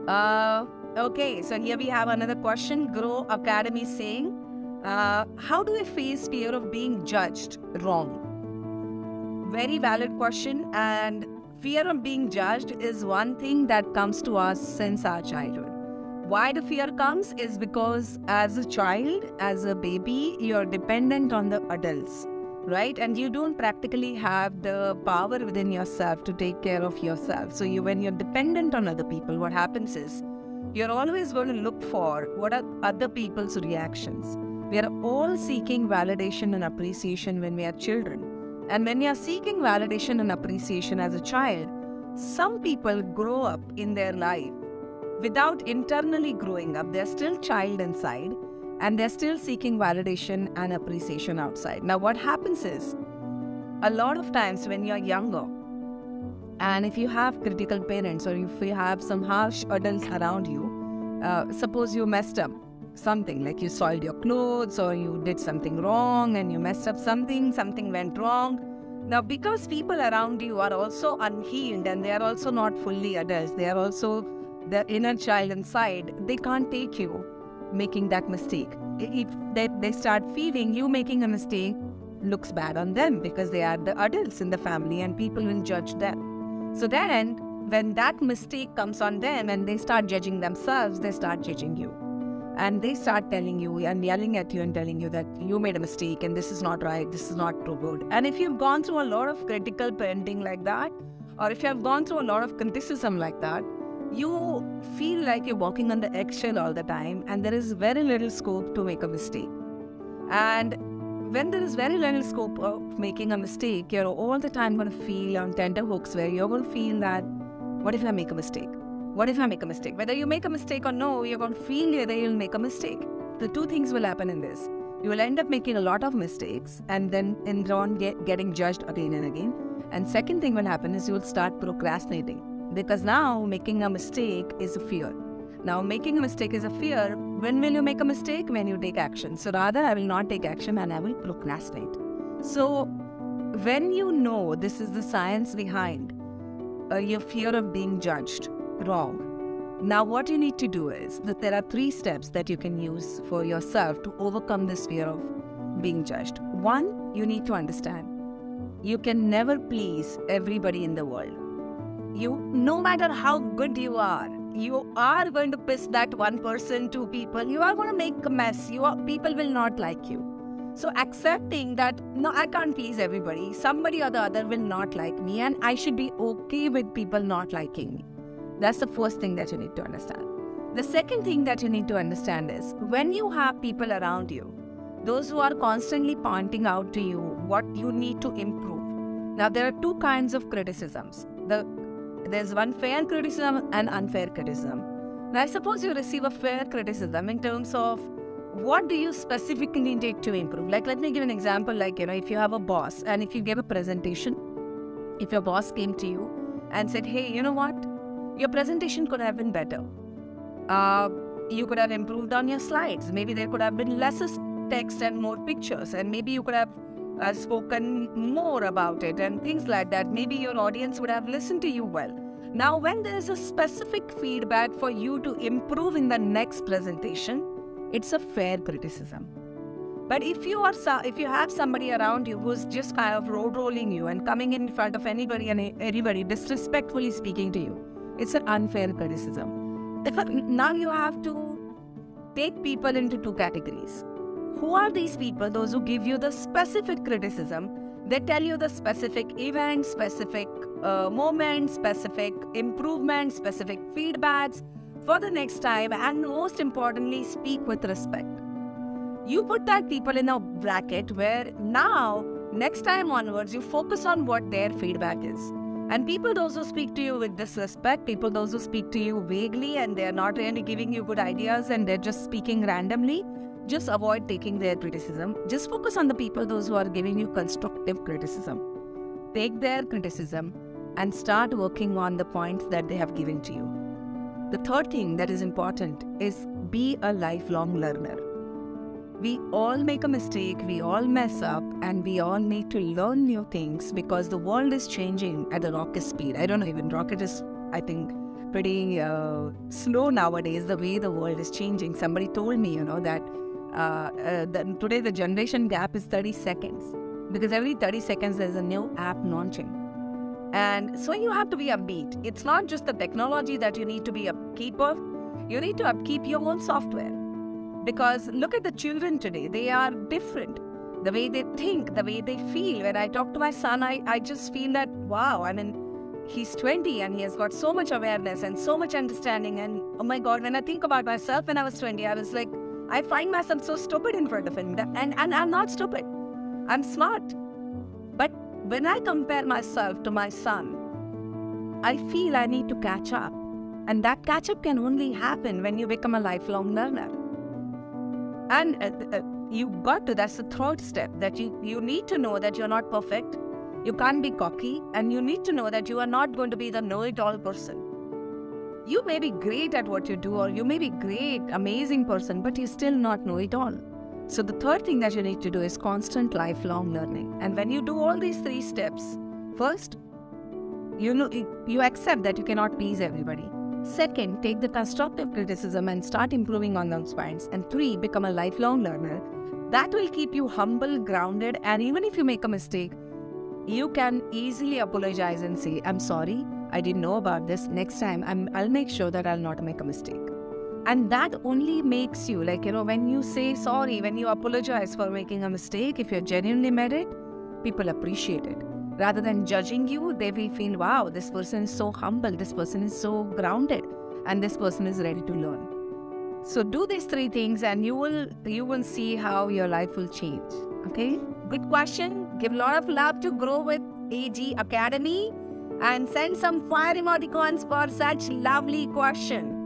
Okay, so here we have another question. Grow Academy saying, how do we face fear of being judged wrong? Very valid question. And fear of being judged is one thing that comes to us since our childhood. Why the fear comes is because as a child, as a baby, you're dependent on the adults, right? And you don't practically have the power within yourself to take care of yourself. So when you're dependent on other people, what happens is you're always going to look for what are other people's reactions. We are all seeking validation and appreciation when we are children. And when you are seeking validation and appreciation as a child, some people grow up in their life without internally growing up. They're still child inside and they're still seeking validation and appreciation outside. Now what happens is, a lot of times when you're younger, and if you have critical parents or if you have some harsh adults around you, suppose you messed up something, like you soiled your clothes or you did something wrong and you messed up something went wrong. Now because people around you are also unhealed and they are also not fully adults, they are also the inner child inside, they can't take you making that mistake. If they start feeling you making a mistake looks bad on them because they are the adults in the family and people will judge them. So then when that mistake comes on them and they start judging themselves, they start judging you. And they start telling you and yelling at you and telling you that you made a mistake and this is not right, this is not too good. And if you've gone through a lot of critical parenting like that, or if you have gone through a lot of criticism like that, you feel like you're walking on the eggshell all the time and there is very little scope to make a mistake. And when there is very little scope of making a mistake, you're all the time going to feel on tenterhooks where you're going to feel that, what if I make a mistake? What if I make a mistake? Whether you make a mistake or no, you're going to feel that you'll make a mistake. The two things will happen in this. You will end up making a lot of mistakes and then in turn getting judged again and again. And second thing will happen is you will start procrastinating. Because now making a mistake is a fear. Now making a mistake is a fear. When will you make a mistake? When you take action. So rather I will not take action and I will procrastinate. So when you know this is the science behind your fear of being judged wrong, now what you need to do is that there are 3 steps that you can use for yourself to overcome this fear of being judged. 1, you need to understand you can never please everybody in the world. No matter how good you are going to piss that one person, 2 people. You are going to make a mess. People will not like you. So accepting that, no, I can't please everybody. Somebody or the other will not like me and I should be okay with people not liking me. That's the first thing that you need to understand. The second thing that you need to understand is when you have people around you, those who are constantly pointing out to you what you need to improve. Now there are 2 kinds of criticisms. There's one fair criticism and unfair criticism. Now, suppose you receive a fair criticism in terms of what do you specifically need to improve. Like, let me give an example. Like, if you have a boss and if you gave a presentation, if your boss came to you and said, hey, you know what? Your presentation could have been better. You could have improved on your slides. Maybe there could have been less text and more pictures. And maybe you could have spoken more about it and things like that. Maybe your audience would have listened to you well. Now, when there is a specific feedback for you to improve in the next presentation, it's a fair criticism. But if you have somebody around you who's just kind of road rolling you and coming in front of anybody and everybody disrespectfully speaking to you, it's an unfair criticism. Now you have to take people into 2 categories. Who are these people? Those who give you the specific criticism. They tell you the specific event, specific moments, specific improvements, specific feedbacks for the next time, and most importantly, speak with respect. You put that people in a bracket where now, next time onwards, you focus on what their feedback is. And people, those who speak to you with disrespect, people, those who speak to you vaguely and they're not really giving you good ideas and they're just speaking randomly, just avoid taking their criticism. Just focus on the people, those who are giving you constructive criticism. Take their criticism and start working on the points that they have given to you. The third thing that is important is be a lifelong learner. We all make a mistake, we all mess up, and we all need to learn new things because the world is changing at a rocket speed. I don't know, even rocket is, I think, pretty slow nowadays, the way the world is changing. Somebody told me, that today the generation gap is 30 seconds. Because every 30 seconds there's a new app launching. And so you have to be upbeat. It's not just the technology that you need to be upkeep of. You need to upkeep your own software. Because look at the children today. They are different. The way they think, the way they feel. When I talk to my son, I just feel that, wow, he's 20 and he has got so much awareness and so much understanding. And oh my God, when I think about myself when I was 20, I was like, I find myself so stupid in front of him. And I'm not stupid. I'm smart. But when I compare myself to my son, I feel I need to catch up. And that catch up can only happen when you become a lifelong learner. And that's the third step, that you need to know that you're not perfect. You can't be cocky, and you need to know that you are not going to be the know-it-all person. You may be great at what you do, or you may be great, amazing person, but you still not know it all. So the third thing that you need to do is constant lifelong learning. And when you do all these 3 steps, first, you accept that you cannot please everybody. Second, take the constructive criticism and start improving on those points. And 3, become a lifelong learner. That will keep you humble, grounded, and even if you make a mistake, you can easily apologize and say, I'm sorry, I didn't know about this. Next time, I'll make sure that I'll not make a mistake. And that only makes you, when you say sorry, when you apologize for making a mistake, if you're genuinely made it, people appreciate it. Rather than judging you, they will feel, wow, this person is so humble, this person is so grounded, and this person is ready to learn. So do these 3 things and you will see how your life will change. Okay? Good question. Give a lot of love to Grow with AG Academy and send some fire emoticons for such lovely question.